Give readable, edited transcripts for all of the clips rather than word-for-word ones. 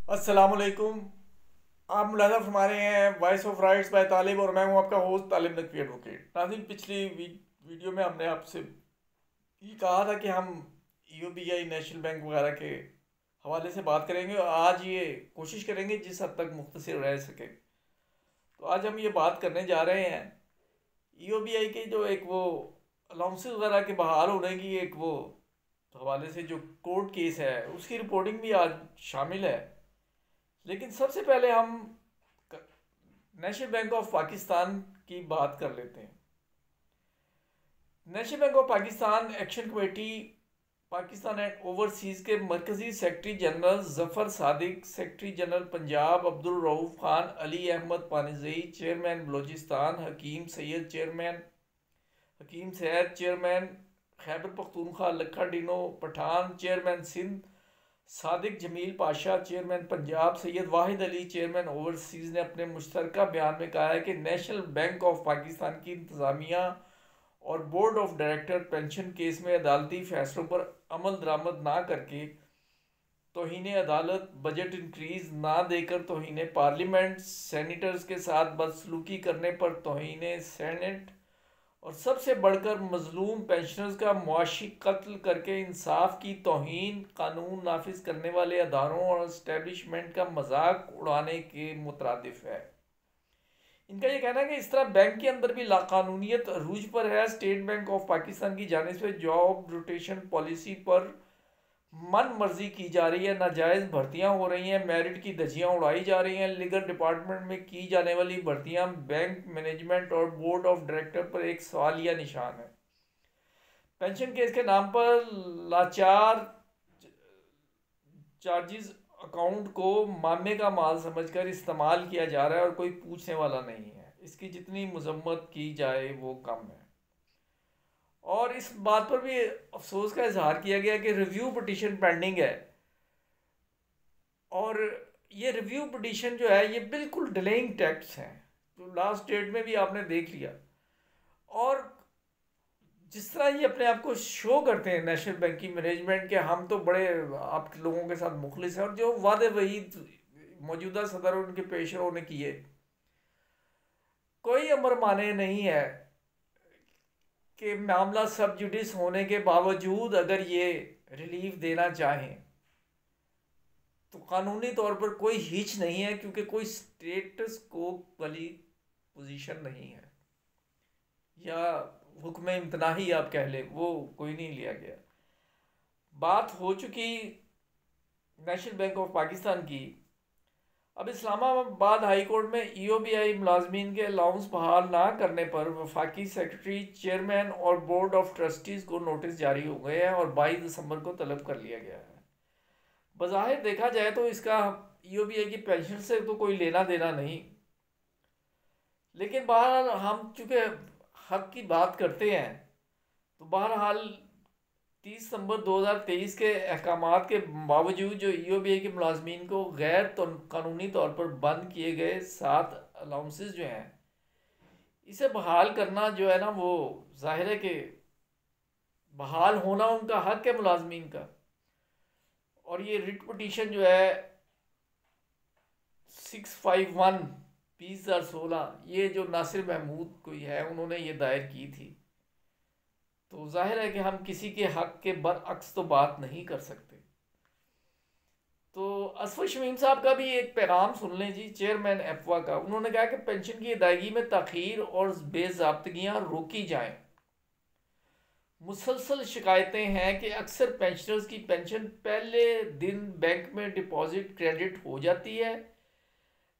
अस्सलामुअलैकुम। आप मुलाज़ा फरमा रहे हैं वॉइस ऑफ राइट्स बाय तालिब और मैं हूं आपका होस्ट तालिब नकवी एडवोकेट। नाज़रीन, पिछली वीडियो में हमने आपसे ये कहा था कि हम यूबीआई नेशनल बैंक वगैरह के हवाले से बात करेंगे और आज ये कोशिश करेंगे जिस हद तक मुख्तसर रह सके। तो आज हम ये बात करने जा रहे हैं यूबीआई के जो एक वो अलाउंसेस वगैरह के बहाल होने की एक वो हवाले से जो कोर्ट केस है उसकी रिपोर्टिंग भी आज शामिल है। लेकिन सबसे पहले हम नेशनल बैंक ऑफ पाकिस्तान की बात कर लेते हैं। National bank of Pakistan action committee Pakistan and overseas के मरकज़ी secretary general Zafar Sadiq, secretary general Punjab Abdul Rauf Khan, Ali Ahmed Panezai chairman Balochistan, Hakeem Syed chairman, Hakeem Syed chairman Khyber Pakhtunkhwa, Lakha Pathan chairman Sindh, Sadiq Jameel Pasha chairman Punjab, Syed Wahid Ali chairman overseas ने अपने मुश्तरका बयान में कहा है कि नेशनल बैंक ऑफ पाकिस्तान की इंतज़ामिया और board of director pension case में अदालती फैसलों पर अमल दरामद ना करके तौहीन अदालत, बजट इंक्रीज ना देकर तौहीन पार्लियामेंट, सेनेटर्स के साथ बदसलूकी करने पर तौहीन सेनेट और सबसे बढ़कर मजलूम पेंशनर्स का मुआशी कत्ल करके इंसाफ की तौहीन, कानून नाफिज करने वाले अदारों और इस्टेब्लिशमेंट का मजाक उड़ाने के मुतरादिफ है। इनका ये कहना है कि इस तरह बैंक के अंदर भी लाकानूनियत अरूज पर है। स्टेट बैंक ऑफ पाकिस्तान की जानिब से जॉब रोटेशन पॉलिसी पर मन मर्जी की जा रही है, नाजायज़ भर्तियां हो रही हैं, मेरिट की धज्जियां उड़ाई जा रही हैं। लीगल डिपार्टमेंट में की जाने वाली भर्तियां बैंक मैनेजमेंट और बोर्ड ऑफ डायरेक्टर पर एक सवालिया निशान है। पेंशन केस के नाम पर लाचार चार्जिस अकाउंट को मामे का माल समझकर इस्तेमाल किया जा रहा है और कोई पूछने वाला नहीं है। इसकी जितनी मजम्मत की जाए वो कम है। और इस बात पर भी अफसोस का इजहार किया गया कि रिव्यू पिटीशन पेंडिंग है और ये रिव्यू पिटीशन जो है ये बिल्कुल डिलेइंग टैक्स हैं, तो लास्ट डेट में भी आपने देख लिया। और जिस तरह ये अपने आप को शो करते हैं नेशनल बैंक की मैनेजमेंट के हम तो बड़े आप लोगों के साथ मुखलिस हैं, और जो वादे वही मौजूदा सदर और उनके पेशरों ने किए कोई अमर माने नहीं है कि मामला सब जुडिस होने के बावजूद अगर ये रिलीफ देना चाहें तो कानूनी तौर पर कोई हिच नहीं है, क्योंकि कोई स्टेटस को वाली पोजीशन नहीं है या हुक्म इम्तनाही आप कह लें, वो कोई नहीं लिया गया। बात हो चुकी नेशनल बैंक ऑफ पाकिस्तान की। अब इस्लामाबाद हाई कोर्ट में ईओबीआई मुलाजमीन के अलाउंस बहाल ना करने पर वफाकी सेक्रेटरी, चेयरमैन और बोर्ड ऑफ ट्रस्टीज को नोटिस जारी हो गए हैं और 22 दिसंबर को तलब कर लिया गया है। बज़ाहिर देखा जाए तो इसका ईओबीआई की पेंशन से तो कोई लेना देना नहीं, लेकिन बहरहाल हम चूँकि हक की बात करते हैं तो बहरहाल 30 सितंबर 2023 के अहकामात के बावजूद जो ईओबीआई के मुलाजमीन को गैर कानूनी तौर पर बंद किए गए 7 अलाउंसेस जो हैं इसे बहाल करना जो है ना, वो जाहिर है कि बहाल होना उनका हक है मुलाजमीन का। और ये रिट पटिशन जो है 651 2016 ये जो नासिर महमूद कोई है उन्होंने ये दायर की थी, तो जाहिर है कि हम किसी के हक के बरअक्स तो बात नहीं कर सकते। तो असफर शमीम साहब का भी एक पैगाम सुन लें जी, चेयरमैन एफवा का। उन्होंने कहा कि पेंशन की अदायगी में ताखीर और बेज़ाब्तगियाँ रोकी जाएं। मुसलसल शिकायतें हैं कि अक्सर पेंशनर्स की पेंशन पहले दिन बैंक में डिपॉजिट क्रेडिट हो जाती है,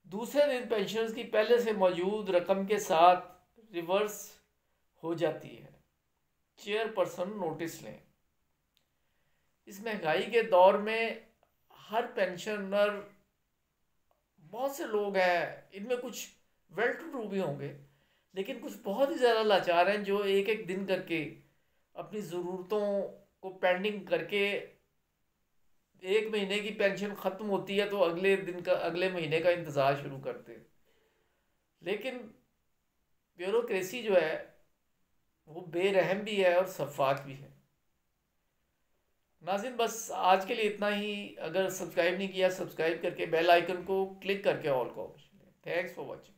दूसरे दिन पेंशनर्स की पहले से मौजूद रकम के साथ रिवर्स हो जाती है। चेयरपर्सन नोटिस लें। इस महंगाई के दौर में हर पेंशनर, बहुत से लोग हैं इनमें कुछ वेल टू डू भी होंगे लेकिन कुछ बहुत ही ज़्यादा लाचार हैं जो एक एक दिन करके अपनी ज़रूरतों को पेंडिंग करके एक महीने की पेंशन ख़त्म होती है तो अगले दिन का, अगले महीने का इंतज़ार शुरू करते हैं। लेकिन ब्यूरोक्रेसी जो है वो बेरहम भी है और शफाफ भी है। नाज़रीन बस आज के लिए इतना ही। अगर सब्सक्राइब नहीं किया, सब्सक्राइब करके बेल आइकन को क्लिक करके ऑल को। Thanks for watching.